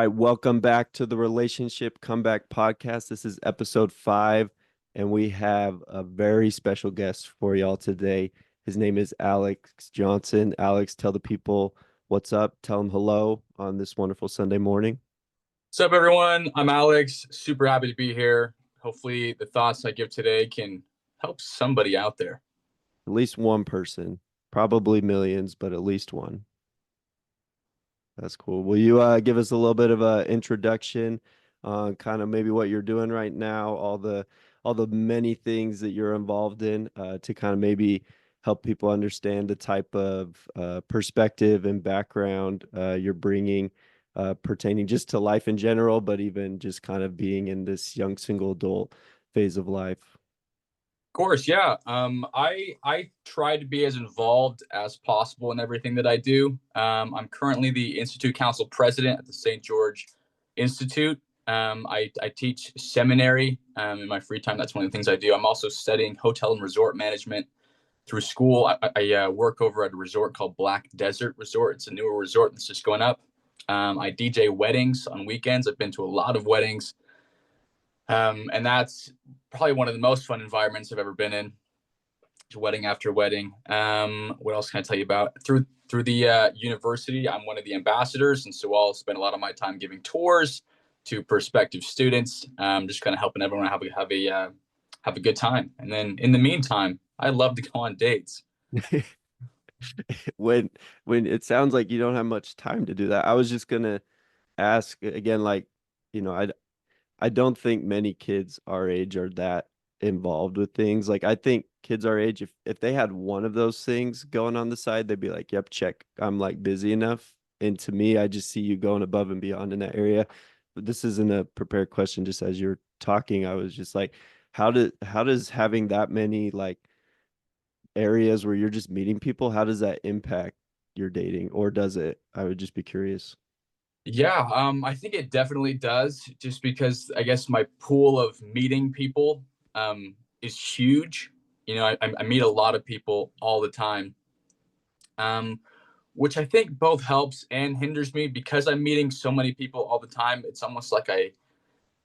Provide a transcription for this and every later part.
right, welcome back to the Relationship Comeback Podcast. This is episode 5, and we have a very special guest for y'all today. His name is Alex Johnson. Alex, tell the people what's up. Tell them hello on this wonderful Sunday morning. What's up, everyone? I'm Alex. Super happy to be here. Hopefully, the thoughts I give today can help somebody out there. At least one person, probably millions, but at least one. That's cool. Will you give us a little bit of a introduction on kind of maybe what you're doing right now, all the many things that you're involved in, to kind of maybe help people understand the type of perspective and background you're bringing pertaining just to life in general, but even just kind of being in this young single adult phase of life. Of course, yeah. I try to be as involved as possible in everything that I do. I'm currently the Institute Council President at the St. George Institute. I teach seminary in my free time. That's one of the things I do. I'm also studying hotel and resort management through school. I work over at a resort called Black Desert Resort. It's a newer resort that's just going up. I DJ weddings on weekends. I've been to a lot of weddings. And that's probably one of the most fun environments I've ever been in. Wedding after wedding. What else can I tell you about? Through the university, I'm one of the ambassadors, and so I'll spend a lot of my time giving tours to prospective students, just kind of helping everyone have a good time. And then in the meantime, I love to go on dates. when when it sounds like you don't have much time to do that. I was just gonna ask again, like, I don't think many kids our age are that involved with things. Like I think kids our age, if they had one of those things going on the side, they'd be like, yep, check. I'm like busy enough. And to me, I just see you going above and beyond in that area. But this isn't a prepared question. Just as you're talking, I was just like, how does having that many like areas where you're just meeting people, how does that impact your dating, or does it? I would just be curious. Yeah, I think it definitely does, just because I guess my pool of meeting people is huge. I meet a lot of people all the time, um, which I think both helps and hinders me because I'm meeting so many people all the time. It's almost like I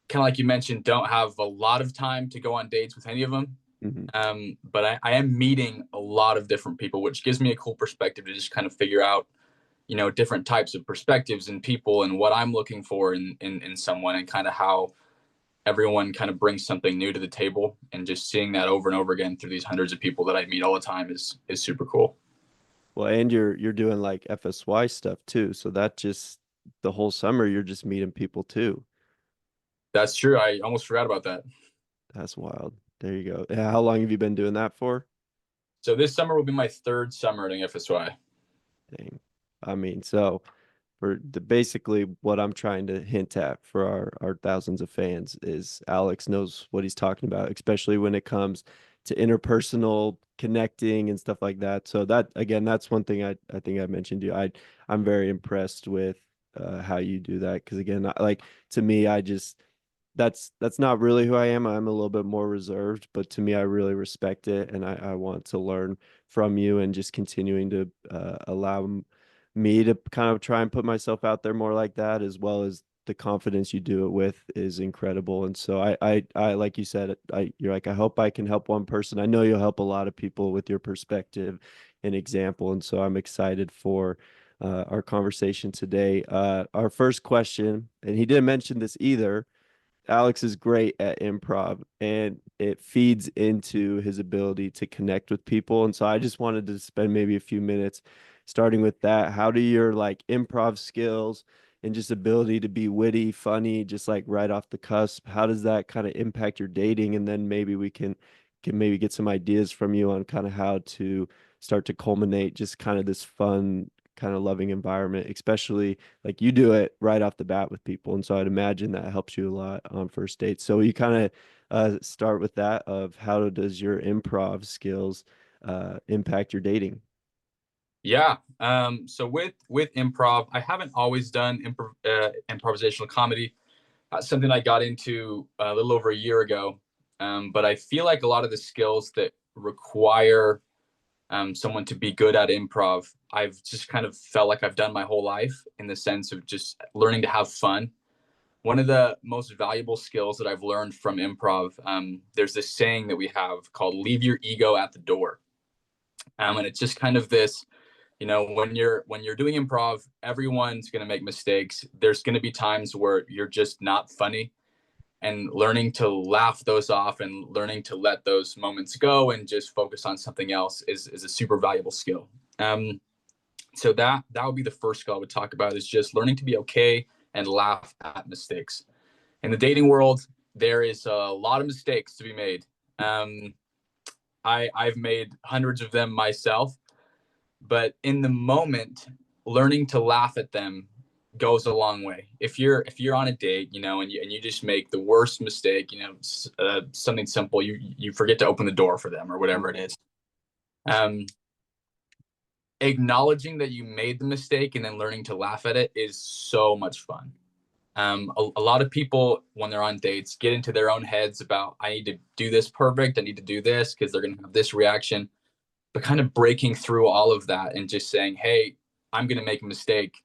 kind of like you mentioned, don't have a lot of time to go on dates with any of them. Hmm. But I am meeting a lot of different people, which gives me a cool perspective to just kind of figure out, different types of perspectives and people and what I'm looking for in someone, and kind of how everyone kind of brings something new to the table. And just seeing that over and over again through these hundreds of people that I meet all the time is super cool. Well, and you're doing like FSY stuff too. So that just the whole summer you're just meeting people too. That's true. I almost forgot about that. That's wild. There you go. Yeah, how long have you been doing that for? So this summer will be my third summer at FSY. Dang. I mean, so for basically what I'm trying to hint at for our thousands of fans is Alex knows what he's talking about, especially when it comes to interpersonal connecting and stuff like that. So that again, that's one thing I think I mentioned to you. I'm very impressed with how you do that because again, like to me, I just that's not really who I am. I'm a little bit more reserved, but to me, I really respect it, and I want to learn from you and just continuing to allow me to kind of try and put myself out there more like that, as well as the confidence you do it with is incredible. And so I like you said, you're like, I hope I can help one person. I know you'll help a lot of people with your perspective and example. And so I'm excited for our conversation today. Our first question, and he didn't mention this either. Alex is great at improv and it feeds into his ability to connect with people. And so I just wanted to spend maybe a few minutes starting with that. How do your like improv skills and just ability to be witty, funny, just like right off the cusp, how does that kind of impact your dating? And then maybe we can maybe get some ideas from you on kind of how to start to culminate just kind of this fun kind of loving environment, especially like you do it right off the bat with people. And so I'd imagine that helps you a lot on first dates. So you kind of start with that of how does your improv skills impact your dating? Yeah. So with improv, I haven't always done improvisational comedy. Something I got into a little over a year ago. But I feel like a lot of the skills that require someone to be good at improv. I've just kind of felt like I've done my whole life in the sense of just learning to have fun. One of the most valuable skills that I've learned from improv, there's this saying that we have called "leave your ego at the door," and it's just kind of this, when you're doing improv, everyone's going to make mistakes. There's going to be times where you're just not funny, and learning to laugh those off and learning to let those moments go and just focus on something else is a super valuable skill. So that would be the first skill I would talk about, is just learning to be okay and laugh at mistakes. In the dating world, there is a lot of mistakes to be made. I've made hundreds of them myself, but in the moment, learning to laugh at them goes a long way. If you're on a date, and you just make the worst mistake, something simple, you forget to open the door for them or whatever it is. Um, Acknowledging that you made the mistake and then learning to laugh at it is so much fun. A lot of people, when they're on dates, get into their own heads about, I need to do this perfect, I need to do this because they're going to have this reaction. But kind of breaking through all of that and just saying, hey, I'm going to make a mistake,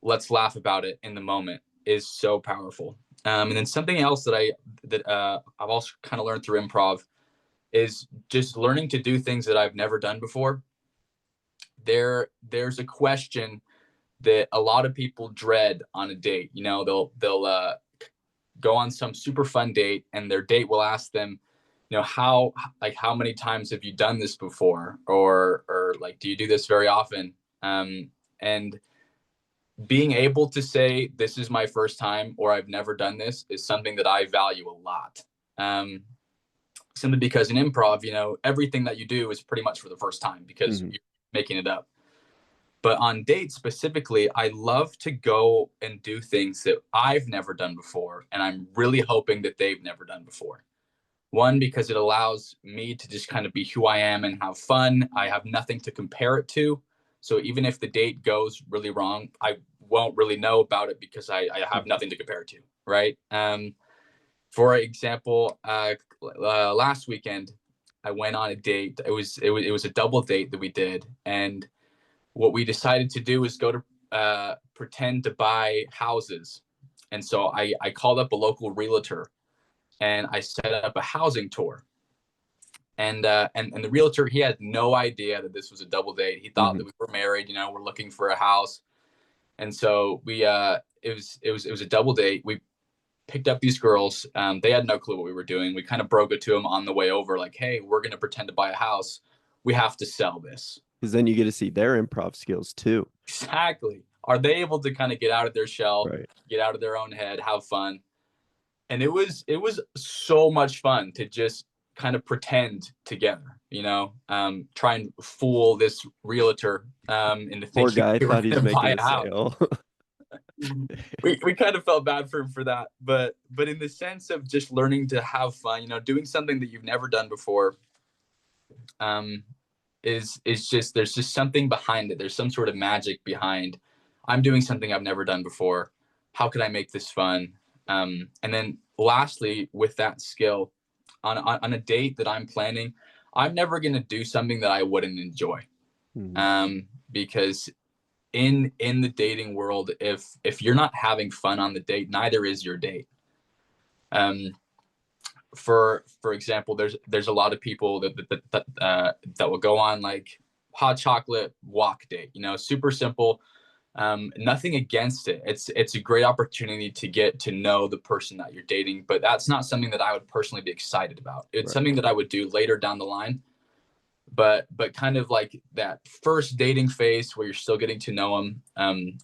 let's laugh about it in the moment, is so powerful. And then something else that I've also kind of learned through improv is just learning to do things that I've never done before. There's a question that a lot of people dread on a date. They'll go on some super fun date, and their date will ask them, how many times have you done this before, or like, do you do this very often? And being able to say, this is my first time, or I've never done this, is something that I value a lot. Simply because in improv, everything that you do is pretty much for the first time because you're making it up. But on dates specifically, I love to go and do things that I've never done before, and I'm really hoping that they've never done before. One, because it allows me to just kind of be who I am and have fun. I have nothing to compare it to. So even if the date goes really wrong, I won't really know about it because I have nothing to compare it to, right? For example, last weekend, I went on a date. It was a double date that we did, and what we decided to do was go to pretend to buy houses. And so I called up a local realtor and I set up a housing tour. And the realtor, he had no idea that this was a double date. He thought that we were married, we're looking for a house. And so it was a double date. We picked up these girls. They had no clue what we were doing. We kind of broke it to them on the way over, like, hey, we're going to pretend to buy a house. We have to sell this. Because then you get to see their improv skills too. Exactly. Are they able to kind of get out of their shell, Right. get out of their own head, have fun? And it was so much fun to just kind of pretend together, try and fool this realtor into Poor thinking guy we were thought he's going to buy making a a house. sale. We kind of felt bad for him for that, but in the sense of just learning to have fun, doing something that you've never done before, is just, there's just something behind it. There's some sort of magic behind, I'm doing something I've never done before. How could I make this fun? And then lastly, with that skill, on a date that I'm planning, I'm never going to do something that I wouldn't enjoy. Because in the dating world, if you're not having fun on the date, neither is your date. For example, there's a lot of people that will go on like hot chocolate walk date, super simple. Nothing against it. It's a great opportunity to get to know the person that you're dating, but that's not something that I would personally be excited about. It's Right. something that I would do later down the line. But kind of like that first dating phase where you're still getting to know them,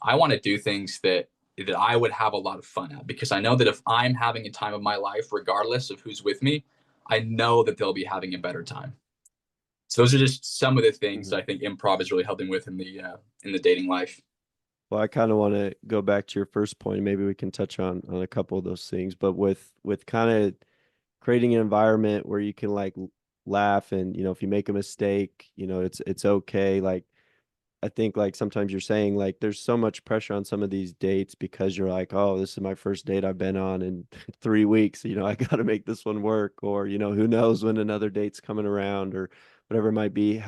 I want to do things that I would have a lot of fun at, because I know that if I'm having a time of my life, regardless of who's with me, I know that they'll be having a better time. So those are just some of the things I think improv is really helping with in the dating life. Well, I kind of want to go back to your first point. Maybe we can touch on a couple of those things, but with kind of creating an environment where you can like laugh and if you make a mistake, it's okay. Like I think like sometimes you're saying like there's so much pressure on some of these dates because you're like, oh, this is my first date I've been on in 3 weeks. I got to make this one work, or who knows when another date's coming around or whatever it might be.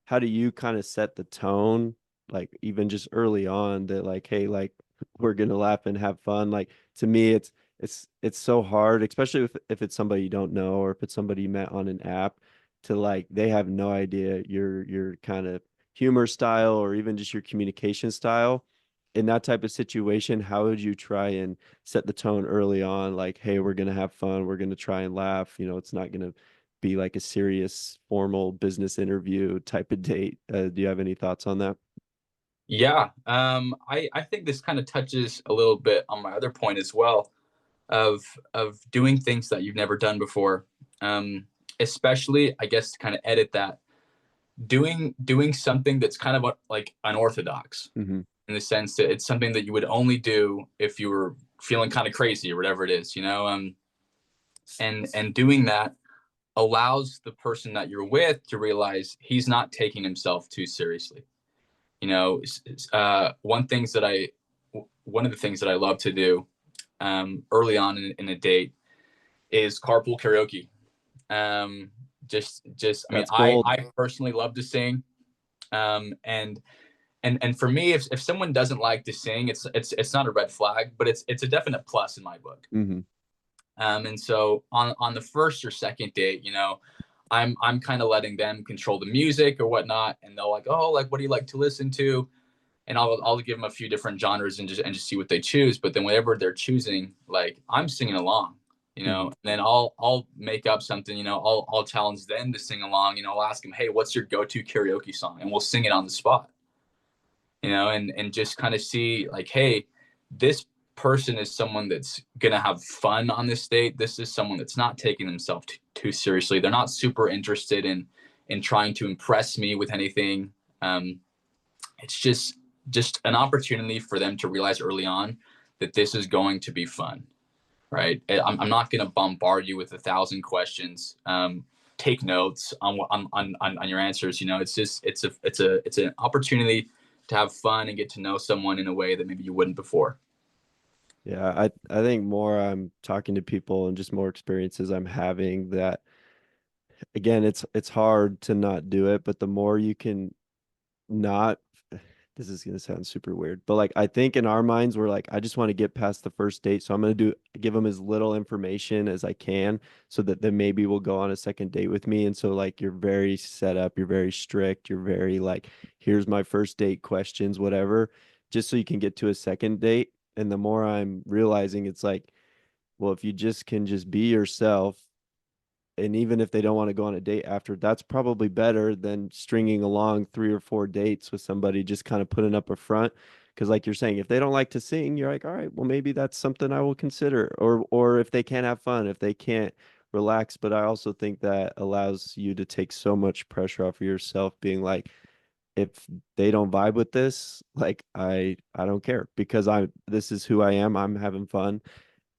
how do you kind of set the tone, like even just early on that like, hey, like we're gonna laugh and have fun. Like to me, it's so hard, especially if it's somebody you don't know or if it's somebody you met on an app to like they have no idea your kind of humor style or even just your communication style. In that type of situation, how would you try and set the tone early on? Like, hey, we're gonna have fun, we're gonna try and laugh. It's not gonna be like a serious formal business interview type of date. Do you have any thoughts on that? Yeah, I think this kind of touches a little bit on my other point as well of doing things that you've never done before. Um, Especially, I guess, to kind of edit that, doing something that's kind of like unorthodox Hmm. in the sense that it's something that you would only do if you were feeling kind of crazy or whatever it is, you know. And doing that allows the person that you're with to realize he's not taking himself too seriously. You know, one of the things that I love to do early on in a date is carpool karaoke. Um, I mean, That's gold. I personally love to sing, and for me, if someone doesn't like to sing, it's not a red flag, but it's a definite plus in my book. Hmm. And so on the first or second date, you know, I'm kind of letting them control the music or whatnot, and they'll like, oh, like what do you like to listen to? And I'll give them a few different genres and just see what they choose. But then whatever they're choosing, like I'm singing along, you know. Hmm. And then I'll make up something, you know. I'll challenge them to sing along, you know. I'll ask them, hey, what's your go-to karaoke song, and we'll sing it on the spot, you know, and just kind of see like, hey, this person is someone that's gonna have fun on this date. This is someone that's not taking themselves too seriously. They're not super interested in trying to impress me with anything. It's just an opportunity for them to realize early on that this is going to be fun, right? I'm not going to bombard you with 1,000 questions. Take notes on your answers. You know, it's an opportunity to have fun and get to know someone in a way that maybe you wouldn't before. Yeah, I think more I'm talking to people and just more experiences I'm having that again, it's hard to not do it, but the more you can not, this is gonna sound super weird, but like I think in our minds we're like, I just want to get past the first date, so I'm gonna give them as little information as I can, so that then maybe we'll go on a second date with me. And so like you're very set up, you're very strict, you're very like, here's my first date questions, whatever, just so you can get to a second date. And the more I'm realizing, it's like, well, if you just can just be yourself, and even if they don't want to go on a date after, that's probably better than stringing along 3 or 4 dates with somebody just kind of putting up a front. Because like you're saying, if they don't like to sing, you're like, all right, well maybe that's something I will consider. Or if they can't have fun, if they can't relax. But I also think that allows you to take so much pressure off of yourself, being like, if they don't vibe with this, like I don't care, because I this is who I am. I'm having fun.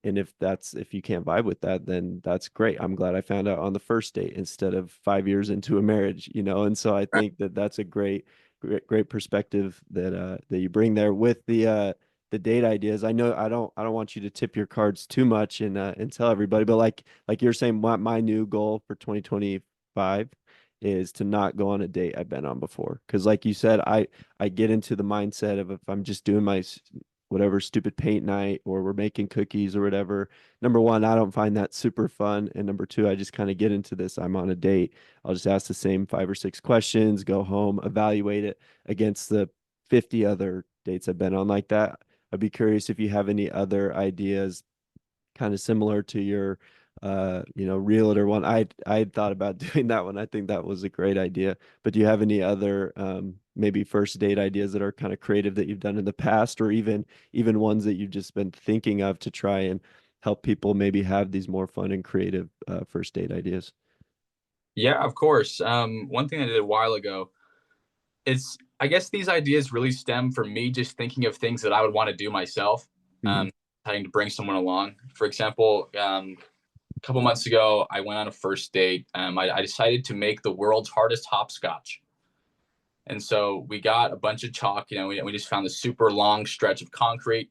And if you can't vibe with that, then that's great. I'm glad I found out on the first date instead of 5 years into a marriage. And so I think that that's a great perspective that you bring there with the date ideas. I know I don't want you to tip your cards too much and tell everybody, but like you're saying, my new goal for 2025 is to not go on a date I've been on before. Because like you said, I get into the mindset of if I'm just doing my whatever stupid paint night or we're making cookies or whatever. Number one, I don't find that super fun. And number two, I just kind of get into this. I'm on a date. I'll just ask the same 5 or 6 questions, go home, evaluate it against the 50 other dates I've been on like that. I'd be curious if you have any other ideas kind of similar to your realtor one. I thought about doing that one. I think that was a great idea. But do you have any other maybe first date ideas that are kind of creative that you've done in the past, or even ones that you've just been thinking of to try and help people maybe have these more fun and creative first date ideas? Yeah, of course. One thing I did a while ago, it's I guess these ideas really stem from me just thinking of things that I would want to do myself, Hmm. having to bring someone along. For example, a couple months ago, I went on a first date. I decided to make the world's hardest hopscotch. And so we got a bunch of chalk, you know, we just found this super long stretch of concrete.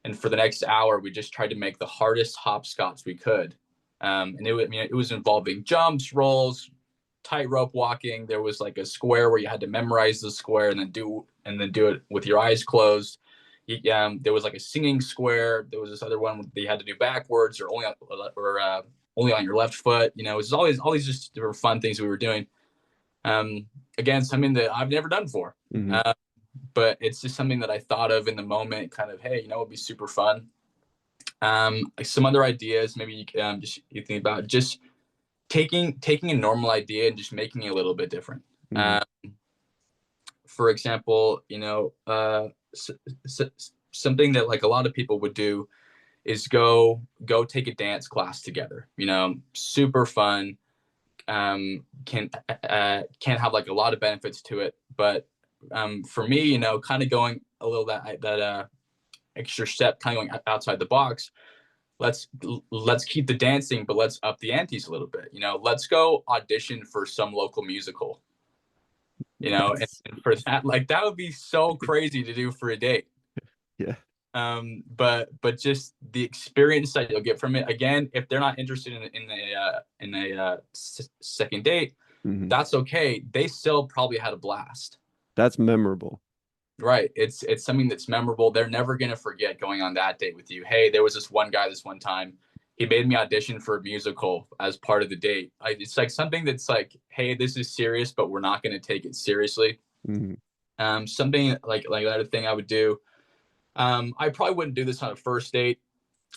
And for the next hour, we just tried to make the hardest hopscotch we could. And it was involving jumps, rolls, tightrope walking. There was like a square where you had to memorize the square and then do it with your eyes closed. There was like a singing square. There was this other one that you had to do backwards or only on your left foot. You know, it was all these just there were fun things we were doing. Again, something that I've never done before. Hmm. But it's just something that I thought of in the moment, kind of, hey, you know, it'd be super fun. Some other ideas, maybe you think about just taking a normal idea and just making it a little bit different. Hmm. Um, for example, you know, something that like a lot of people would do is go take a dance class together. You know, super fun. Can have like a lot of benefits to it, but for me, you know, kind of going a little that extra step, kind of going outside the box. let's let's keep the dancing, but let's up the antes a little bit. You know, let's go audition for some local musical. You know, and, That's and for that, like that would be so crazy to do for a date. yeah. But just the experience that you'll get from it. Again, if they're not interested in a second date, Hmm. that's okay. They still probably had a blast. That's memorable. Right. It's something that's memorable. They're never gonna forget going on that date with you. Hey, there was this one guy this one time. He made me audition for a musical as part of the date. It's like something that's like, hey, this is serious, but we're not gonna take it seriously. Hmm. Something like that thing I would do. I probably wouldn't do this on a first date,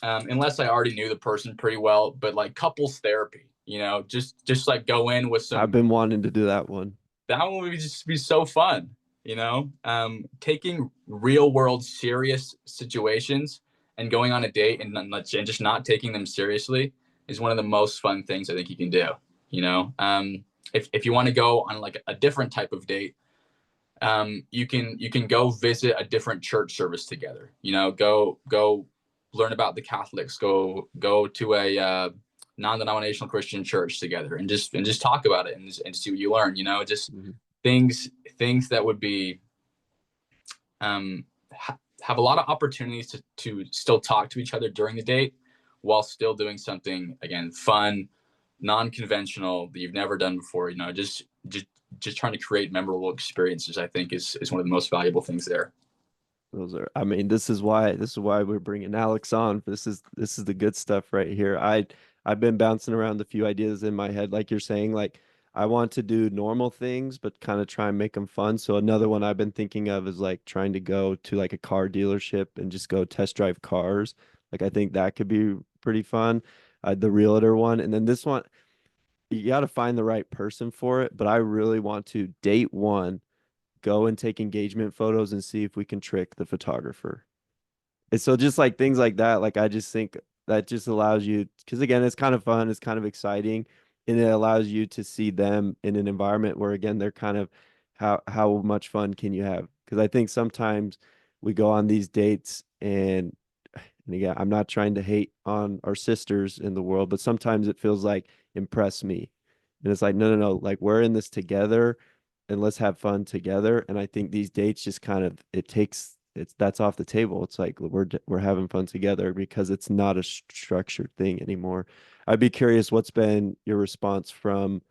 unless I already knew the person pretty well. But like couples therapy, you know, just like go in with I've some been wanting to do that one. that one would just be so fun, you know. Taking real world serious situations and going on a date and just not taking them seriously is one of the most fun things I think you can do, you know. If you want to go on like a different type of date, you can go visit a different church service together, you know. Go learn about the Catholics, go to a non-denominational Christian church together and just talk about it and see what you learn, you know. Just Hmm. things things that would be have a lot of opportunities to still talk to each other during the date while still doing something, again, fun, non-conventional that you've never done before, you know. Just trying to create memorable experiences, I think, is one of the most valuable things there. Those are, I mean, this is why we're bringing Alex on. This is the good stuff right here. I've been bouncing around a few ideas in my head, like you're saying, like I want to do normal things, but kind of try and make them fun. So another one I've been thinking of is like trying to go to like a car dealership and just go test drive cars. Like I think that could be pretty fun. The realtor one, and then this one, you got to find the right person for it. But I really want to date one, go and take engagement photos and see if we can trick the photographer. And so just like things like that, like I just think that just allows you, because again, it's kind of fun, it's kind of exciting, and it allows you to see them in an environment where again they're kind of how much fun can you have? Because I think sometimes we go on these dates and again, I'm not trying to hate on our sisters in the world, but sometimes it feels like impress me. And it's like, no, no, no, like we're in this together and let's have fun together. And I think these dates just kind of it's that's off the table. It's like we're having fun together because it's not a structured thing anymore. I'd be curious what's been your response from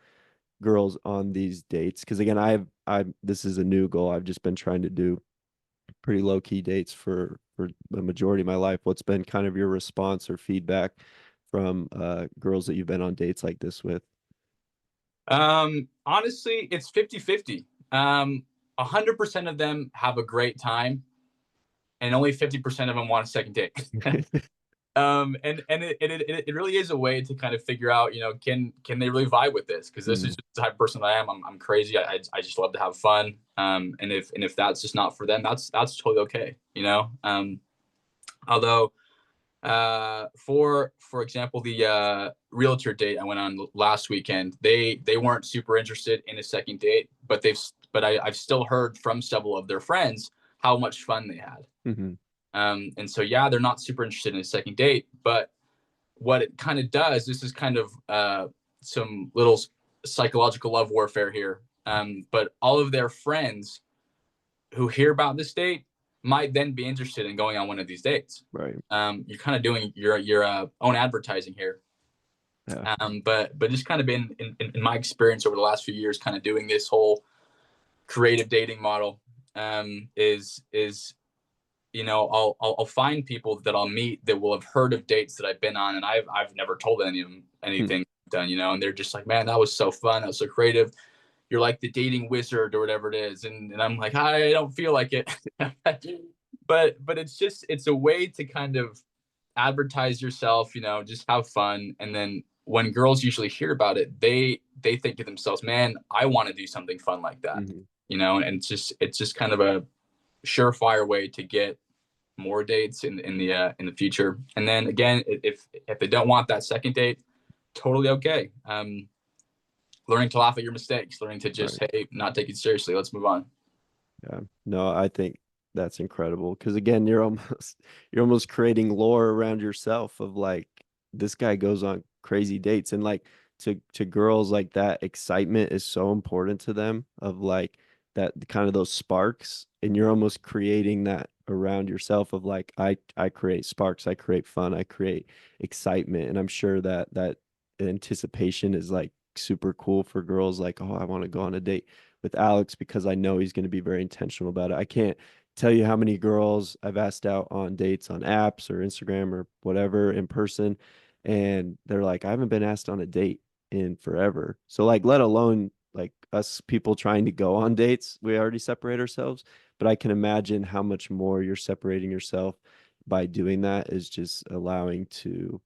girls on these dates? Because again, I this is a new goal. I've just been trying to do pretty low key dates for the majority of my life. What's been kind of your response or feedback from girls that you've been on dates like this with? Honestly, it's 50-50. 100% of them have a great time, and only 50% of them want a second date. And it really is a way to kind of figure out, you know, can they really vibe with this? Because this is Mhm. just the type of person that I am. I'm crazy. I just love to have fun. And if that's just not for them, that's totally okay, you know. Although for example, the realtor date I went on last weekend, they weren't super interested in a second date, I've still heard from several of their friends how much fun they had. Mhm. And so, yeah, they're not super interested in a second date, but what it kind of does, this is kind of some little psychological love warfare here. But all of their friends who hear about this date might then be interested in going on one of these dates. Right. You're kind of doing your own advertising here. Yeah. But just kind of been in my experience over the last few years, kind of doing this whole creative dating model, is I'll find people that I'll meet that will have heard of dates that I've been on, and I've never told any of them Hmm. anything done, and they're just like, man, that was so fun, that was so creative. You're like the dating wizard or whatever it is, and I'm like, I don't feel like it, but it's a way to kind of advertise yourself, just have fun, and then when girls usually hear about it, they think to themselves, man, I want to do something fun like that, Hmm. and it's just kind of a surefire way to get more dates in the future. And then again, if they don't want that second date, totally okay. Learning to laugh at your mistakes, learning to just, Right. hey, not take it seriously, let's move on. Yeah. No, I think that's incredible because again, you're almost you're almost creating lore around yourself of like this guy goes on crazy dates and like to girls like that excitement is so important to them of like that kind of those sparks and you're almost creating that around yourself of like I create sparks, I create fun, I create excitement and I'm sure that that anticipation is like super cool for girls like oh I want to go on a date with Alex because I know he's going to be very intentional about it. I can't tell you how many girls I've asked out on dates on apps or Instagram or whatever in person. And they're like, I haven't been asked on a date in forever. So, like, let alone like us people trying to go on dates, we already separate ourselves. But I can imagine how much more you're separating yourself by doing that is just allowing to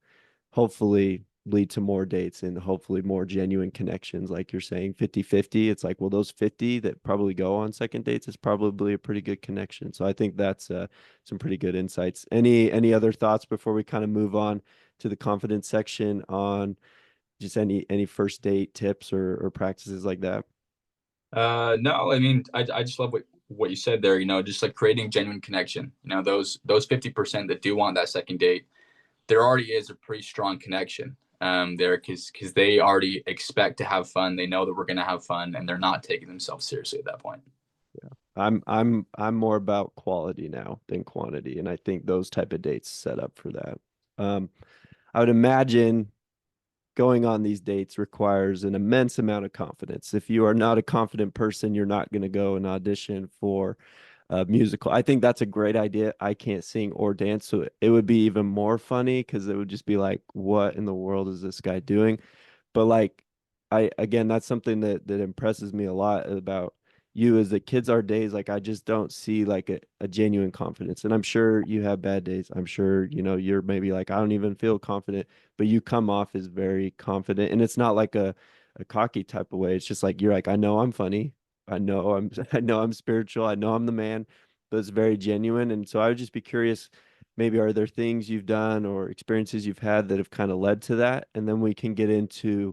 hopefully lead to more dates and hopefully more genuine connections like you're saying 50-50. It's like well those 50 that probably go on second dates is probably a pretty good connection. So I think that's some pretty good insights. Any other thoughts before we kind of move on to the confidence section on just any first date tips or practices like that? No, I mean, I just love what you said there, just like creating genuine connection, those 50% that do want that second date, there already is a pretty strong connection there because they already expect to have fun. They know that we're going to have fun and they're not taking themselves seriously at that point. I'm more about quality now than quantity and I think those type of dates set up for that. um I would imagine going on these dates requires an immense amount of confidence. If you are not a confident person, you're not going to go and audition for a musical. I think that's a great idea. I can't sing or dance, so it would be even more funny because it would just be like, what in the world is this guy doing? But like I again, that's something that impresses me a lot about you is that kids our days, like I just don't see like a genuine confidence. And I'm sure you have bad days. I'm sure, you're maybe like, I don't even feel confident, but you come off as very confident. And it's not like a cocky type of way. It's just like you're like, I know I'm funny. I know I'm I know I'm spiritual. I know I'm the man, but it's very genuine. And so I would just be curious, maybe are there things you've done or experiences you've had that have kind of led to that? And then we can get into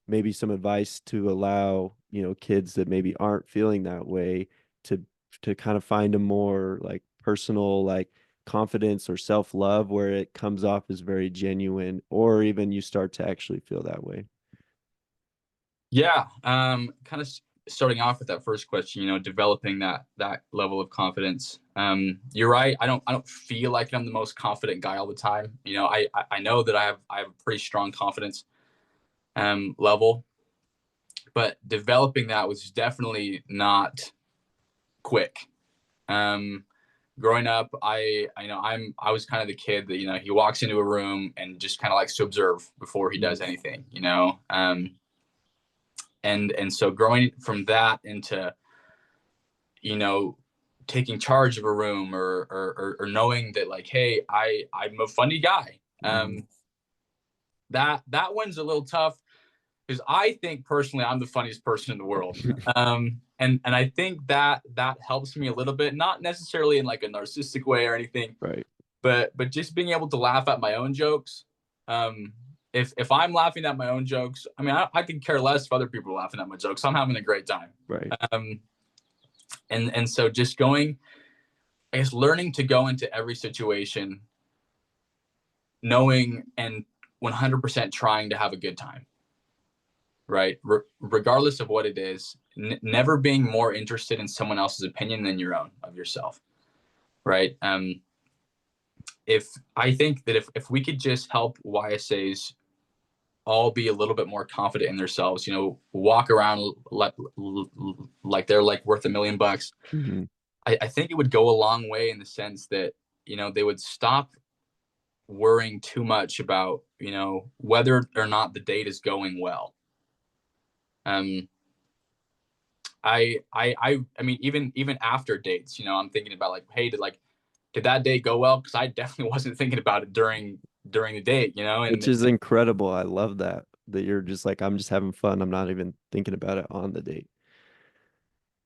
maybe some advice to allow, kids that maybe aren't feeling that way to kind of find a more like personal like confidence or self-love where it comes off as very genuine or even you start to actually feel that way. Yeah, kind of starting off with that first question, developing that level of confidence. You're right. I don't feel like I'm the most confident guy all the time. I know that I have a pretty strong confidence level, but developing that was definitely not quick. Um, Growing up, I was kind of the kid that he walks into a room and just kind of likes to observe before he does Mhm. anything. And so growing from that into you know taking charge of a room or knowing that like, hey, I'm a funny guy. Mhm. That one's a little tough because I think personally I'm the funniest person in the world. And I think that helps me a little bit, not necessarily in like a narcissistic way or anything, Right. but just being able to laugh at my own jokes. Um, if I'm laughing at my own jokes, I mean, I could care less if other people are laughing at my jokes. I'm having a great time. Right. Um, and so just going, I guess, learning to go into every situation, knowing and 100% trying to have a good time, right? Regardless of what it is, never being more interested in someone else's opinion than your own of yourself, right? If I think that if we could just help YSAs all be a little bit more confident in themselves, walk around like they're like worth $1 million. Hmm. I think it would go a long way in the sense that, they would stop worrying too much about, whether or not the date is going well. Um, I mean, even after dates, I'm thinking about like, hey, did that date go well? Because I definitely wasn't thinking about it during the date, Which and is incredible. I love that you're just like, I'm just having fun. I'm not even thinking about it on the date.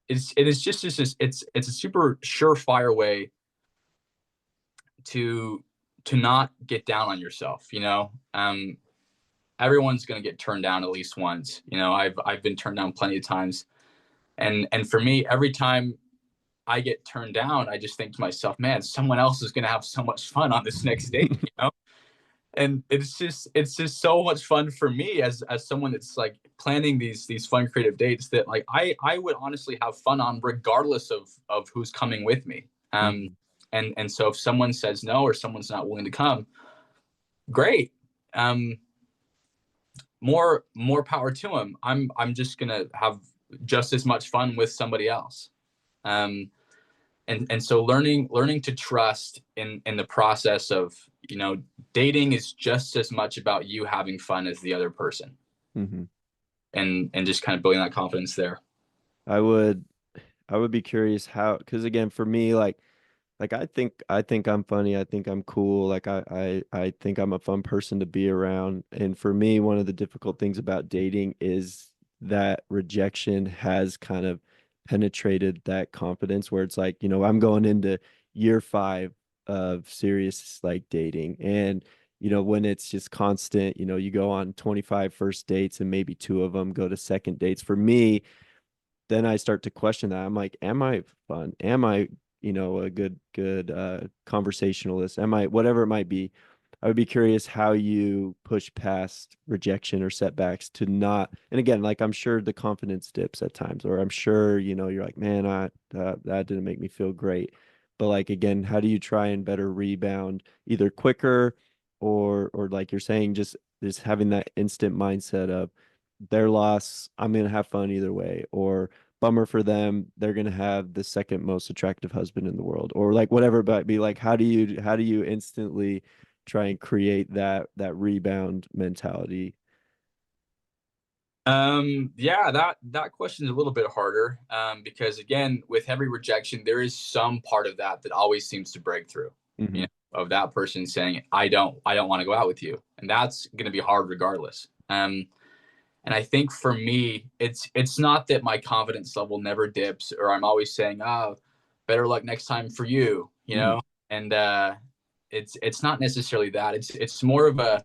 it's a super surefire way to not get down on yourself. Everyone's gonna get turned down at least once. I've been turned down plenty of times, and for me, every time I get turned down, I just think to myself, man, someone else is gonna have so much fun on this next date. And it's just so much fun for me as someone that's like planning these fun creative dates that like I would honestly have fun on regardless of who's coming with me. Mhm. And so if someone says no or someone's not willing to come, great. um more power to them. I'm just gonna have just as much fun with somebody else. um and so learning to trust in the process of, dating is just as much about you having fun as the other person, Mhm. and just kind of building that confidence there. I would I would be curious how, because again, for me, like I think I'm funny. I think I'm cool. Like I think I'm a fun person to be around. And for me, one of the difficult things about dating is that rejection has kind of penetrated that confidence where it's like, I'm going into year 5 of serious like dating. And when it's just constant, you go on 25 first dates and maybe 2 of them go to second dates. For me, then I start to question that. I'm like, am I fun? Am I, a good conversationalist? Am I whatever it might be? I would be curious how you push past rejection or setbacks to not, and again, like I'm sure the confidence dips at times, or I'm sure, you're like, man, that didn't make me feel great. But like again, how do you try and better rebound either quicker or like you're saying, just having that instant mindset of their loss, I'm gonna have fun either way, or bummer for them, they're gonna have the second most attractive husband in the world, or like whatever it might be. Like, how do you instantly try and create that rebound mentality? Yeah, that question is a little bit harder, because again, with every rejection, there is some part of that that always seems to break through. You Hmm. know, of that person saying, I don't want to go out with you, and that's going to be hard regardless. And I think for me, it's not that my confidence level never dips, or I'm always saying, "Oh, better luck next time for you," Hmm. and it's not necessarily that. It's more of a,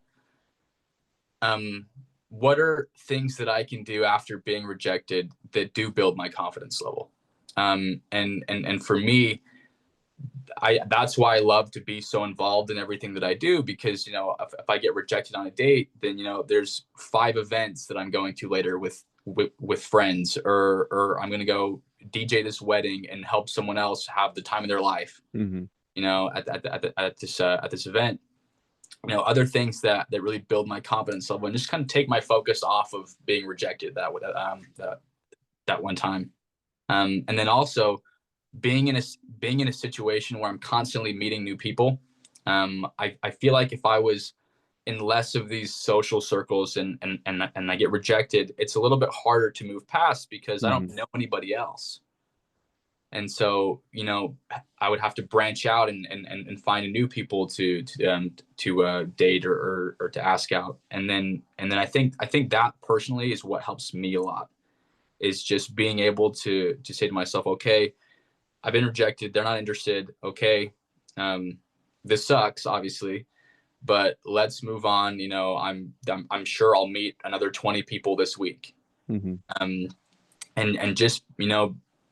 um, what are things that I can do after being rejected that do build my confidence level? And for me, I that's why I love to be so involved in everything that I do, because if I get rejected on a date, then there's 5 events that I'm going to later with friends, or I'm going to go DJ this wedding and help someone else have the time of their life. Hmm. At this event, other things that really build my confidence level and just kind of take my focus off of being rejected that one time. And then also being in a situation where I'm constantly meeting new people. I feel like if I was in less of these social circles and I get rejected, it's a little bit harder to move past because I don't Hmm. know anybody else. And so, I would have to branch out and find new people to date or to ask out. And then I think that personally is what helps me a lot, is just being able to say to myself, okay, I've been rejected. They're not interested. Okay. Um, this sucks, obviously, but let's move on. I'm sure I'll meet another 20 people this week. Hmm. Um, and just,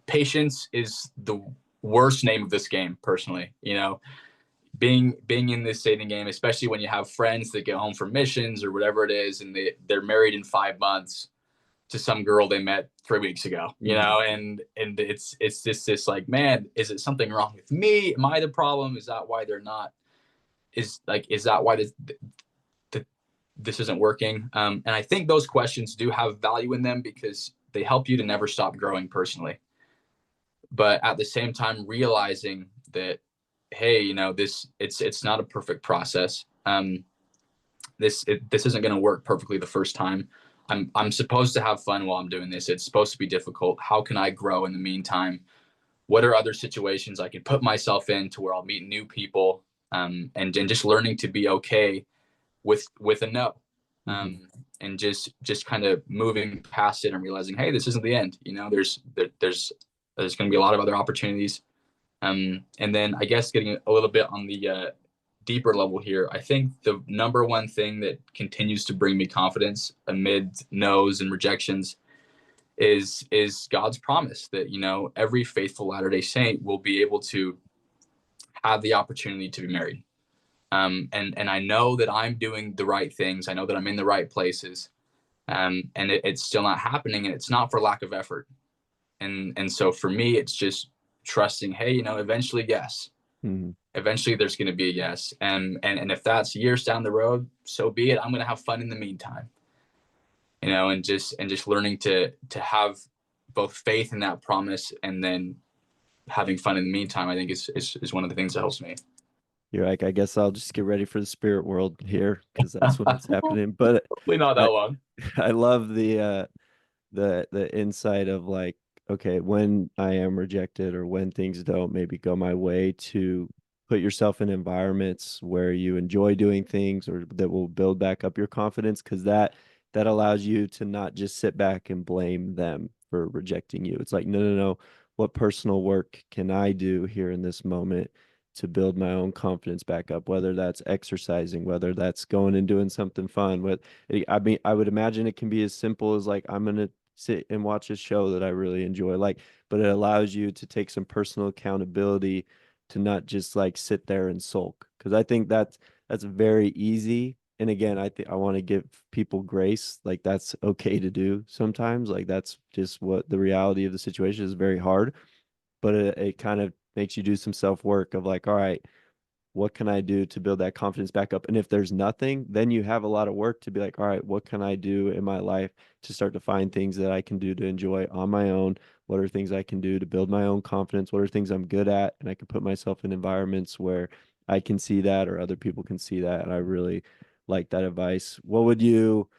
patience is the worst name of this game, personally. Being in this dating game, especially when you have friends that get home from missions or whatever it is, and they're married in 5 months to some girl they met 3 weeks ago, Hmm. and it's just this like, man, is it something wrong with me? Am I the problem? Is that why they're not? Is that why the this isn't working. And I think those questions do have value in them because they help you to never stop growing personally. But at the same time, realizing that, hey, it's not a perfect process. This isn't going to work perfectly the first time. I'm supposed to have fun while I'm doing this. It's supposed to be difficult. How can I grow in the meantime? What are other situations I can put myself in to where I'll meet new people, and just learning to be okay with a no, Hmm. and just kind of moving past it and realizing, hey, this isn't the end. There's going to be a lot of other opportunities. And then I guess getting a little bit on the deeper level here, I think the number one thing that continues to bring me confidence amid no's and rejections is God's promise that every faithful Latter-day Saint will be able to have the opportunity to be married. And I know that I'm doing the right things. I know that I'm in the right places. And it's still not happening, and it's not for lack of effort. And so for me, it's just trusting, hey, eventually, yes. Hmm. Eventually there's going to be a yes. And if that's years down the road, so be it. I'm going to have fun in the meantime, and just learning to have both faith in that promise and then having fun in the meantime, I think is one of the things that helps me. You're like, I guess I'll just get ready for the spirit world here because that's when it's happening. But Hopefully not that I long. I love the insight of like, okay, when I am rejected or when things don't maybe go my way, to put yourself in environments where you enjoy doing things or that will build back up your confidence, because that allows you to not just sit back and blame them for rejecting you. It's like, no, no, no. What personal work can I do here in this moment to build my own confidence back up, whether that's exercising, whether that's going and doing something fun. I mean, I would imagine it can be as simple as like, I'm gonna sit and watch a show that I really enjoy. Like, but it allows you to take some personal accountability to not just like sit there and sulk. Because I think that's very easy. And again, I think I want to give people grace. Like that's okay to do sometimes. Like that's just what the reality of the situation is, very hard. But it kind of makes you do some self work of like, all right, what can I do to build that confidence back up? And if there's nothing, then you have a lot of work to be like, all right, what can I do in my life to start to find things that I can do to enjoy on my own? What are things I can do to build my own confidence? What are things I'm good at? And I can put myself in environments where I can see that or other people can see that. And I really like that advice. What would you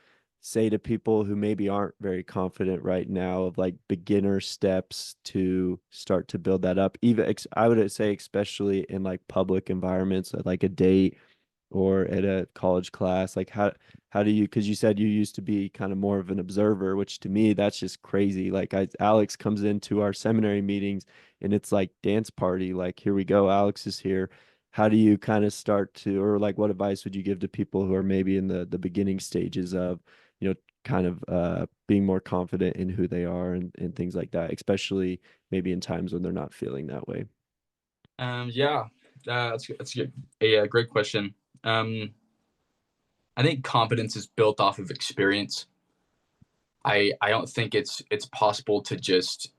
say to people who maybe aren't very confident right now, of like beginner steps to start to build that up? Even I would say especially in like public environments, like a date or at a college class. Like how do you, because you said you used to be kind of more of an observer, which to me that's just crazy. Like Alex comes into our seminary meetings and it's like dance party, like here we go, Alex is here. How do you kind of start to, or like what advice would you give to people who are maybe in the beginning stages of, kind of being more confident in who they are and things like that, especially maybe in times when they're not feeling that way? Yeah, that's a great question. Um, I think confidence is built off of experience. I don't think it's possible to just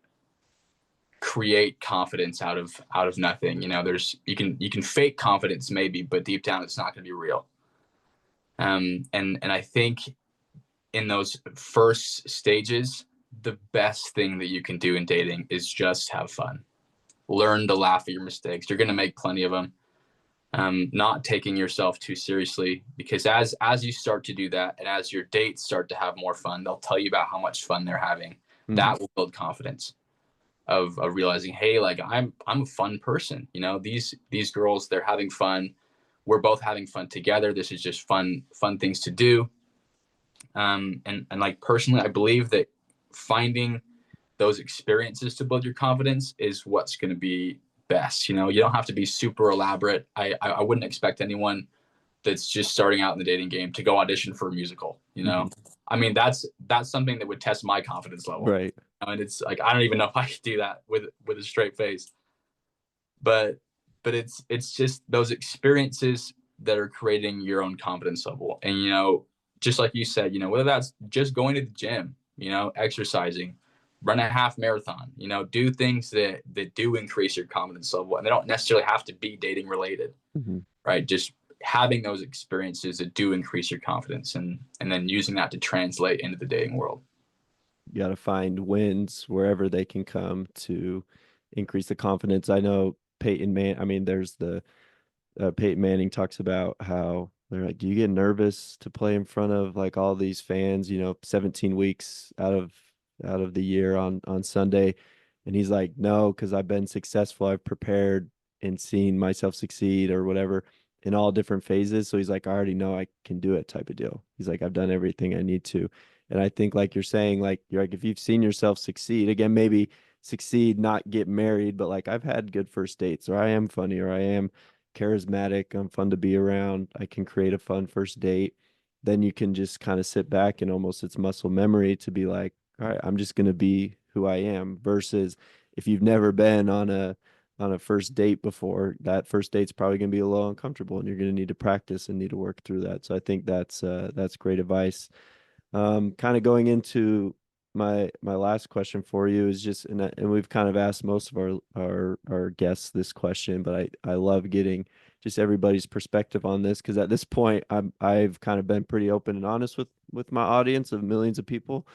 create confidence out of nothing. There's you can fake confidence maybe, but deep down it's not going to be real. And I think in those first stages, the best thing that you can do in dating is just have fun. Learn to laugh at your mistakes. You're going to make plenty of them. Not taking yourself too seriously, because as you start to do that, and as your dates start to have more fun, they'll tell you about how much fun they're having. Hmm. That will build confidence of realizing, hey, like I'm a fun person. These girls, they're having fun. We're both having fun together. This is just fun things to do. And like personally, I believe that finding those experiences to build your confidence is what's going to be best. You don't have to be super elaborate. I wouldn't expect anyone that's just starting out in the dating game to go audition for a musical. Hmm. I mean, that's something that would test my confidence level. Right. And it's like, I don't even know if I could do that with a straight face. But it's just those experiences that are creating your own confidence level. And just like you said, whether that's just going to the gym, exercising, run a half marathon, do things that do increase your confidence level, and they don't necessarily have to be dating related, Hmm. right? Just having those experiences that do increase your confidence, and then using that to translate into the dating world. You got to find wins wherever they can come to increase the confidence. I know Peyton Man. I mean, there's the Peyton Manning talks about how they're like, do you get nervous to play in front of like all these fans? 17 weeks out of the year on Sunday, and he's like, no, because I've been successful. I've prepared and seen myself succeed or whatever in all different phases. So he's like, I already know I can do it, type of deal. He's like, I've done everything I need to. And I think, like you're saying, like you're like, if you've seen yourself succeed again, maybe succeed, not get married, but like I've had good first dates, or I am funny, or I am charismatic, I'm fun to be around, I can create a fun first date, then you can just kind of sit back and almost it's muscle memory to be like, all right, I'm just going to be who I am. Versus if you've never been on a first date before, that first date's probably going to be a little uncomfortable and you're going to need to practice and need to work through that. So I think that's great advice. Kind of going into my last question for you is just, and we've kind of asked most of our guests this question, but I love getting just everybody's perspective on this because at this point I've kind of been pretty open and honest with my audience of millions of people,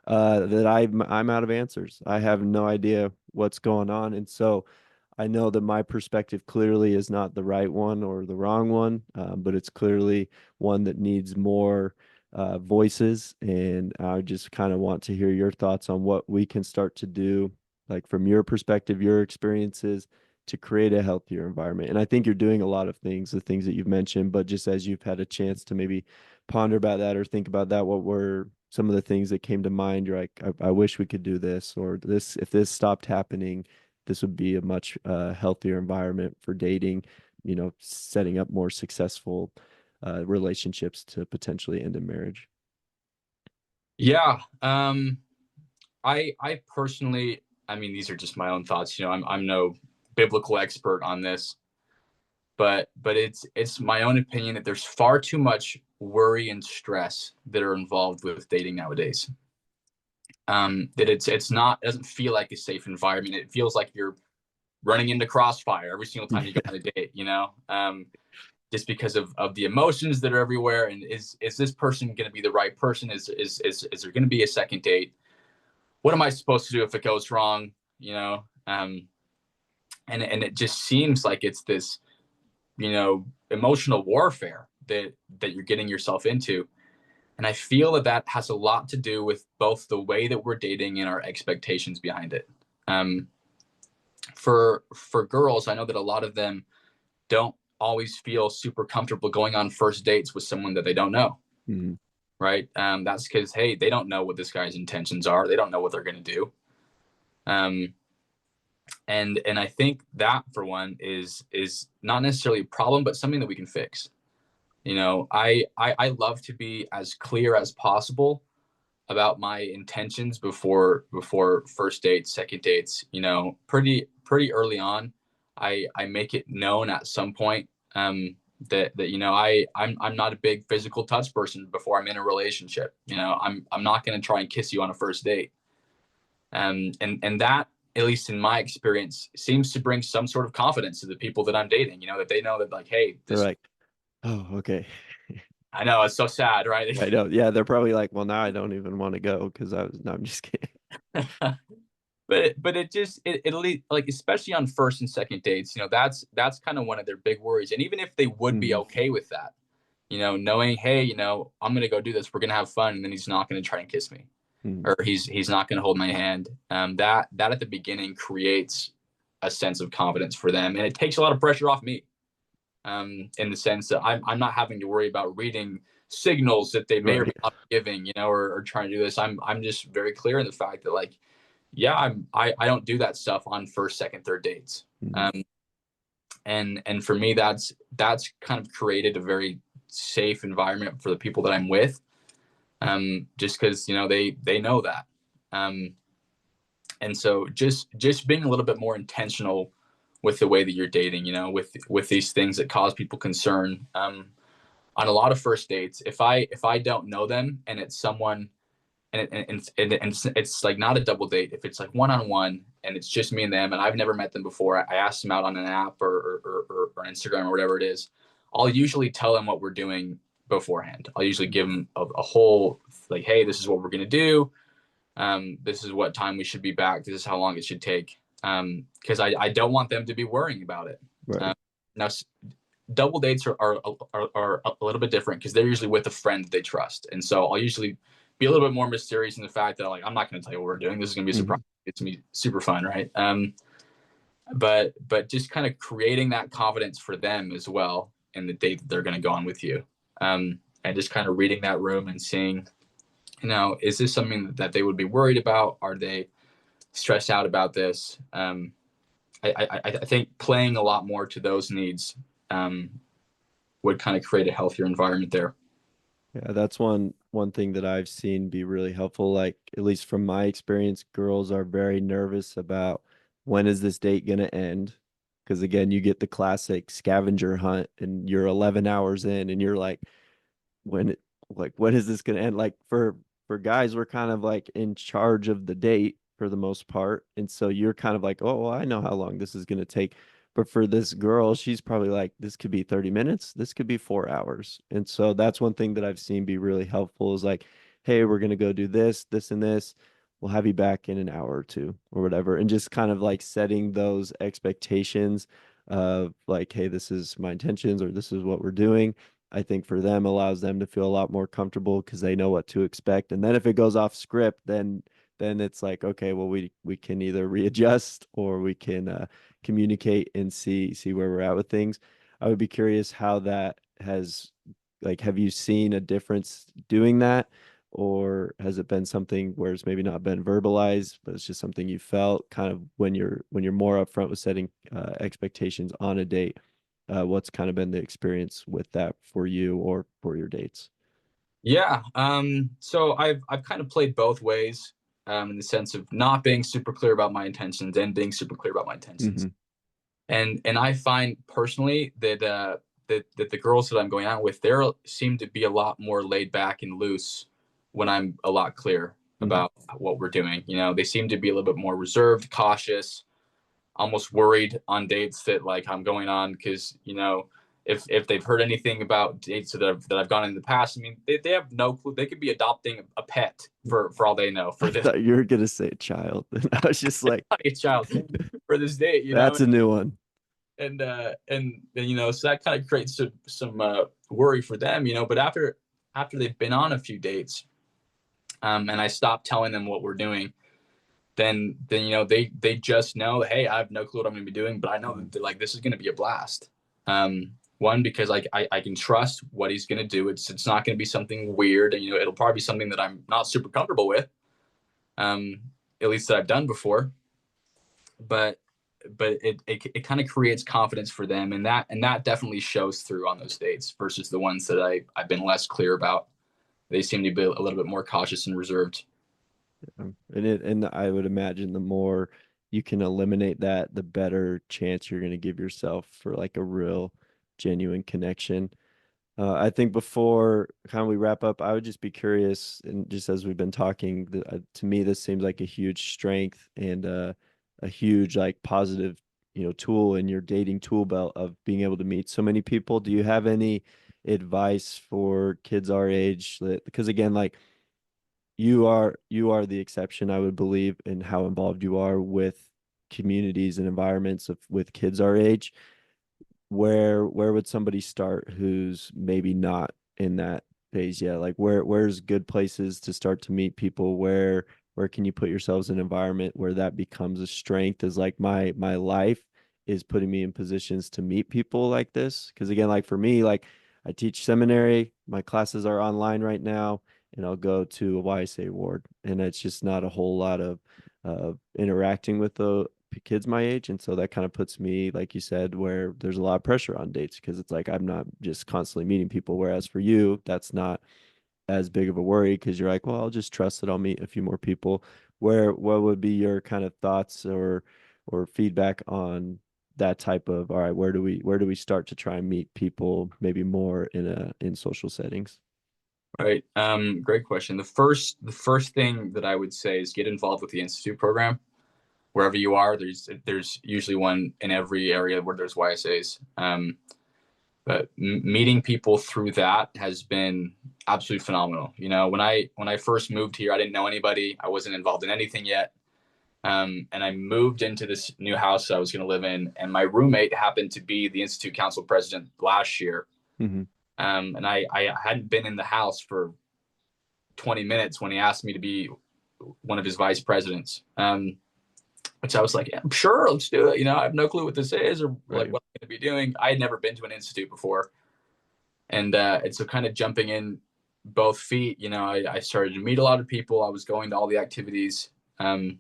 that I'm out of answers. I have no idea what's going on, and so I know that my perspective clearly is not the right one or the wrong one, but it's clearly one that needs more voices. And I just kind of want to hear your thoughts on what we can start to do, like from your perspective, your experiences, to create a healthier environment. And I think you're doing a lot of things, the things that you've mentioned, but just as you've had a chance to maybe ponder about that or think about that, what were some of the things that came to mind? You're like, I wish we could do this, or this, if this stopped happening, this would be a much healthier environment for dating, setting up more successful relationships to potentially end in marriage. Yeah. I personally, I mean, these are just my own thoughts. I'm no biblical expert on this, but it's my own opinion that there's far too much worry and stress that are involved with dating nowadays. That it's not, it doesn't feel like a safe environment. It feels like you're running into crossfire every single time you go on a date. Just because of the emotions that are everywhere. And is this person going to be the right person? Is there going to be a second date? What am I supposed to do if it goes wrong? And it just seems like it's this, emotional warfare that you're getting yourself into. And I feel that has a lot to do with both the way that we're dating and our expectations behind it. For girls, I know that a lot of them don't always feel super comfortable going on first dates with someone that they don't know. Mm-hmm. Right. That's because, hey, they don't know what this guy's intentions are. They don't know what they're going to do. And I think that, for one, is not necessarily a problem, but something that we can fix. I love to be as clear as possible about my intentions before first dates, second dates. Pretty early on, I make it known at some point, that I'm not a big physical touch person before I'm in a relationship. I'm not going to try and kiss you on a first date. And that, at least in my experience, seems to bring some sort of confidence to the people that I'm dating. That they know that, like, hey, They're this. like, oh, okay. I know, it's so sad, right? I know. Yeah, they're probably like, well, now I don't even want to go because no, I'm just kidding. But it like, especially on first and second dates, that's kind of one of their big worries. And even if they would be Mm-hmm. okay with that, knowing, hey, I'm gonna go do this, we're gonna have fun, and then he's not gonna try and kiss me, Mm-hmm. or he's not gonna hold my hand. That at the beginning creates a sense of confidence for them, and it takes a lot of pressure off me. In the sense that I'm not having to worry about reading signals that they may or may Right. not be giving, or trying to do this. I'm just very clear in the fact that, like, yeah, I don't do that stuff on first, second, third dates. Mm-hmm. And for me, that's kind of created a very safe environment for the people that I'm with. Just because, they know that. And so just being a little bit more intentional with the way that you're dating, with these things that cause people concern. On a lot of first dates, if I don't know them and it's someone, and it's like not a double date, if it's like one-on-one and it's just me and them and I've never met them before, I asked them out on an app or Instagram or whatever it is, I'll usually tell them what we're doing beforehand. I'll usually give them a whole, like, hey, this is what we're going to do. This is what time we should be back. This is how long it should take. Because I don't want them to be worrying about it. Right. Now, double dates are a little bit different because they're usually with a friend that they trust. And so I'll usually be a little bit more mysterious in the fact that, like, I'm not going to tell you what we're doing. This is going to be a surprise. Hmm. It's going to be super fun, right? But just kind of creating that confidence for them as well in the date that they're going to go on with you. And just kind of reading that room and seeing, is this something that they would be worried about? Are they stressed out about this? I think playing a lot more to those needs would kind of create a healthier environment there. Yeah, that's one thing that I've seen be really helpful. Like, at least from my experience, girls are very nervous about when is this date gonna end? Because again, you get the classic scavenger hunt and you're 11 hours in and you're like, when it when is this gonna end? Like for guys, we're kind of like in charge of the date for the most part. And so you're kind of like, oh, well, I know how long this is gonna take. But for this girl, she's probably like, this could be 30 minutes, this could be 4 hours. And so that's one thing that I've seen be really helpful is like, hey, we're gonna go do this, this, and this. We'll have you back in an hour or two or whatever. And just kind of like setting those expectations of like, hey, this is my intentions or this is what we're doing. I think for them allows them to feel a lot more comfortable because they know what to expect. And then if it goes off script, then it's like, okay, well, we can either readjust or we can communicate and see where we're at with things. I would be curious how that has, like, have you seen a difference doing that? Or has it been something where it's maybe not been verbalized, but it's just something you felt kind of when you're more upfront with setting expectations on a date? What's kind of been the experience with that for you or for your dates? Yeah. So I've kind of played both ways, in the sense of not being super clear about my intentions and being super clear about my intentions. Hmm. And I find personally that the girls that I'm going out with, they seem to be a lot more laid back and loose when I'm a lot clear Hmm. about what we're doing. They seem to be a little bit more reserved, cautious, almost worried on dates that, like, I'm going on because, if they've heard anything about dates that I've gone in the past, I mean, they have no clue. They could be adopting a pet for all they know I for this thought you were gonna say a child, and I was just like, child for this date, that's a new one. and so that kind of creates some worry for them, but after they've been on a few dates, and I stop telling them what we're doing, then they just know, hey, I have no clue what I'm going to be doing, but I know that, like, this is going to be a blast. One, because I can trust what he's going to do. It's not going to be something weird, and it'll probably be something that I'm not super comfortable with, um, at least that I've done before. But it kind of creates confidence for them, and that definitely shows through on those dates versus the ones that I've been less clear about. They seem to be a little bit more cautious and reserved. And I would imagine the more you can eliminate that, the better chance you're gonna give yourself for like a real genuine connection. I think before kind of we wrap up, I would just be curious, and just as we've been talking, to me, this seems like a huge strength and a huge like positive, tool in your dating tool belt of being able to meet so many people. Do you have any advice for kids our age? Because again, like you are the exception, I would believe, in how involved you are with communities and environments with kids our age. Where would somebody start who's maybe not in that phase yet? Like where's good places to start to meet people? Where can you put yourselves in an environment where that becomes a strength? Is like my life is putting me in positions to meet people like this. Because again, like for me, like I teach seminary, my classes are online right now, and I'll go to a YSA ward, and it's just not a whole lot of interacting with the kids my age. And so that kind of puts me, like you said, where there's a lot of pressure on dates because it's like I'm not just constantly meeting people. Whereas for you, that's not as big of a worry because you're like, well, I'll just trust that I'll meet a few more people. What would be your kind of thoughts or feedback on that type of, all right, where do we start to try and meet people maybe more in social settings? Right. Great question. The first thing that I would say is get involved with the institute program wherever you are. There's usually one in every area where there's YSAs. But meeting people through that has been absolutely phenomenal. When I first moved here, I didn't know anybody. I wasn't involved in anything yet. And I moved into this new house I was going to live in, and my roommate happened to be the Institute Council president last year. Hmm. And I hadn't been in the house for 20 minutes when he asked me to be one of his vice presidents. Which I was like, yeah, sure, let's do it. I have no clue what this is or like Right. what I'm going to be doing. I had never been to an institute before, and so kind of jumping in both feet. I started to meet a lot of people. I was going to all the activities, and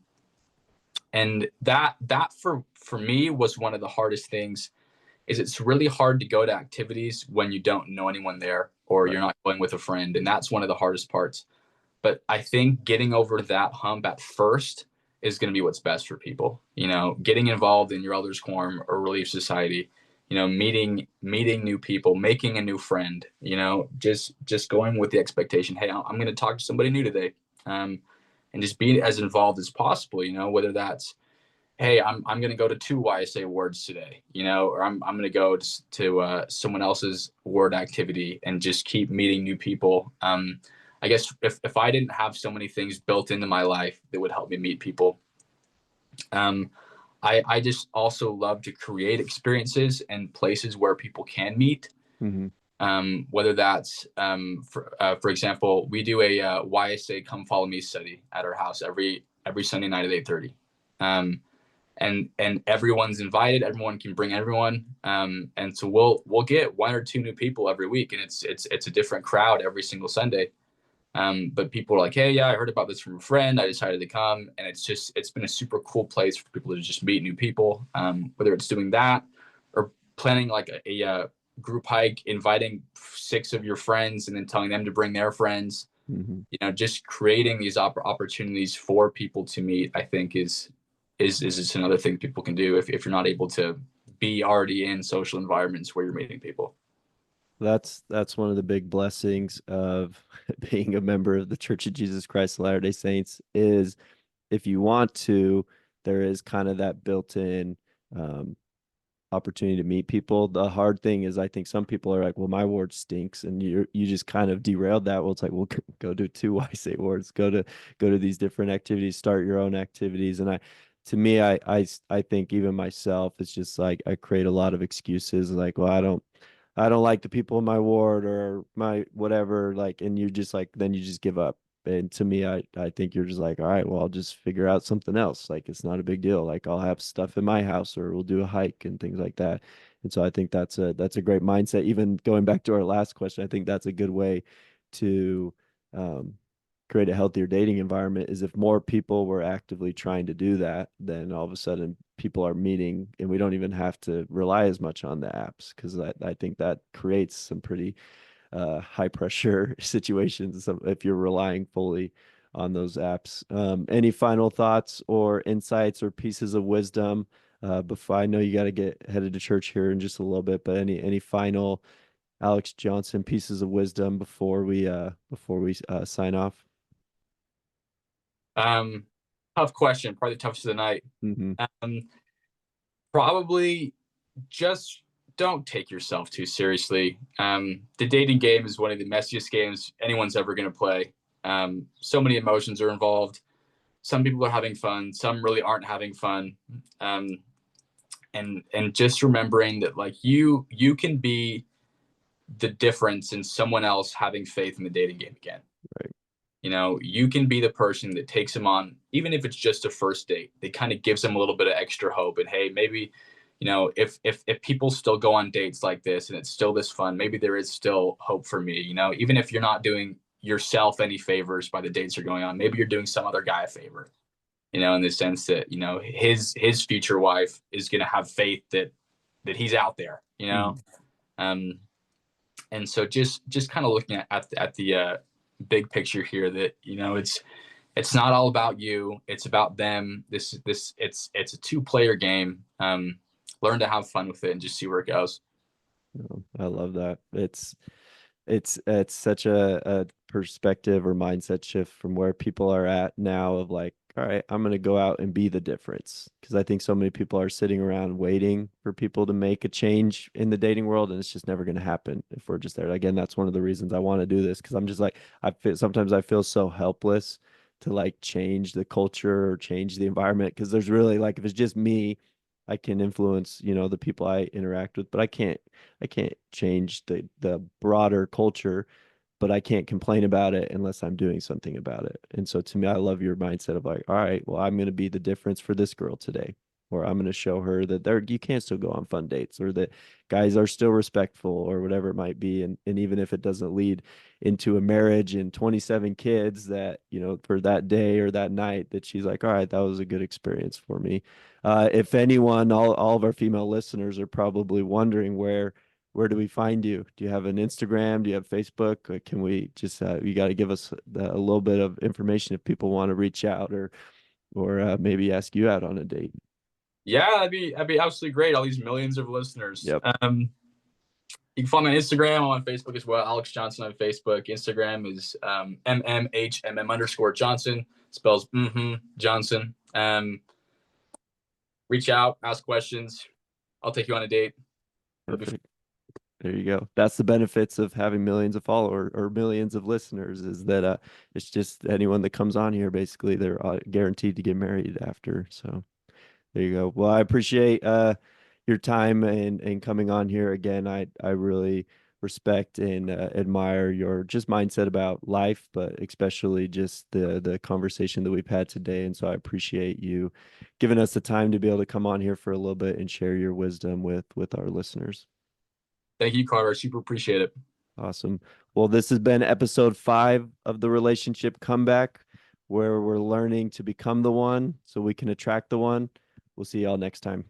that for me was one of the hardest things. Is it's really hard to go to activities when you don't know anyone there or Right. you're not going with a friend, and that's one of the hardest parts. But I think getting over that hump at first is going to be what's best for people. Getting involved in your elders quorum or relief society, meeting new people, making a new friend. Just going with the expectation, hey, I'm going to talk to somebody new today, and just be as involved as possible. Whether that's, hey, I'm going to go to 2 YSA awards today, or I'm going to go to someone else's ward activity and just keep meeting new people. I guess if I didn't have so many things built into my life that would help me meet people, um, I just also love to create experiences and places where people can meet. Hmm. Whether that's, for example, we do a YSA Come Follow Me study at our house every Sunday night at 8:30. And everyone's invited. Everyone can bring everyone, and so we'll get 1 or 2 new people every week, and it's a different crowd every single Sunday. But people are like, hey, yeah, I heard about this from a friend. I decided to come, and it's been a super cool place for people to just meet new people. Whether it's doing that or planning like a group hike, inviting 6 of your friends, and then telling them to bring their friends. Hmm. Just creating these opportunities for people to meet, I think is just another thing people can do if you're not able to be already in social environments where you're meeting people. That's one of the big blessings of being a member of the Church of Jesus Christ of Latter-day Saints is if you want to, there is kind of that built-in um, opportunity to meet people. The hard thing is I think some people are like, well, my ward stinks, and you just kind of derailed that. Well, it's like, well, go do 2 YSA wards, go to these different activities, start your own activities. And to me, I think even myself, it's just like I create a lot of excuses like, well, I don't like the people in my ward or my whatever, like, and you just like, then you just give up. And to me, I think you're just like, all right, well, I'll just figure out something else. Like, it's not a big deal. Like, I'll have stuff in my house or we'll do a hike and things like that. And so I think that's a great mindset. Even going back to our last question, I think that's a good way to um, create a healthier dating environment is if more people were actively trying to do that, then all of a sudden people are meeting and we don't even have to rely as much on the apps because I think that creates some pretty high pressure situations if you're relying fully on those apps. Any final thoughts or insights or pieces of wisdom before I know you got to get headed to church here in just a little bit, but any final Alex Johnson pieces of wisdom before we sign off? Um, Tough question, probably the toughest of the night. Hmm. Um, Probably just don't take yourself too seriously. The dating game is one of the messiest games anyone's ever going to play. So many emotions are involved. Some people are having fun, some really aren't having fun. Um, and just remembering that like you can be the difference in someone else having faith in the dating game again. Right. You can be the person that takes them on, even if it's just a first date. That kind of gives them a little bit of extra hope. And hey, maybe, if people still go on dates like this and it's still this fun, maybe there is still hope for me. Even if you're not doing yourself any favors by the dates you're going on, maybe you're doing some other guy a favor. In the sense that his future wife is going to have faith that he's out there. Mhm. Um, and so just kind of looking at the big picture here that it's not all about you, it's about them. It's a two-player game. Learn to have fun with it and just see where it goes. Oh, I love that. It's such a perspective or mindset shift from where people are at now of like, all right, I'm going to go out and be the difference. Because I think so many people are sitting around waiting for people to make a change in the dating world, and it's just never going to happen if we're just there. Again, that's one of the reasons I want to do this because I'm just like, I feel sometimes I feel so helpless to like change the culture or change the environment because there's really like, if it's just me, I can influence, the people I interact with, but I can't change the broader culture, but I can't complain about it unless I'm doing something about it. And so to me, I love your mindset of like, all right, well, I'm going to be the difference for this girl today, or I'm going to show her that you can still go on fun dates, or that guys are still respectful, or whatever it might be. And even if it doesn't lead into a marriage and 27 kids, that, for that day or that night, that she's like, all right, that was a good experience for me. If anyone, all of our female listeners are probably wondering where do we find you? Do you have an Instagram? Do you have Facebook? Can we just you got to give us a little bit of information if people want to reach out or maybe ask you out on a date. Yeah, that'd be absolutely great. All these millions of listeners. Yep. You can follow me on Instagram. I'm on Facebook as well. Alex Johnson on Facebook. Instagram is mmhmm_Johnson. Spells Johnson. Reach out, ask questions. I'll take you on a date. It'll be fun. Perfect. There you go. That's the benefits of having millions of followers or millions of listeners is that it's just anyone that comes on here basically they're guaranteed to get married after. So there you go. Well, I appreciate your time and coming on here again. I really respect and admire your just mindset about life, but especially just the conversation that we've had today. And so I appreciate you giving us the time to be able to come on here for a little bit and share your wisdom with our listeners. Thank you, Carter. Super appreciate it. Awesome. Well, this has been episode 5 of the Relationship Comeback, where we're learning to become the one so we can attract the one. We'll see y'all next time.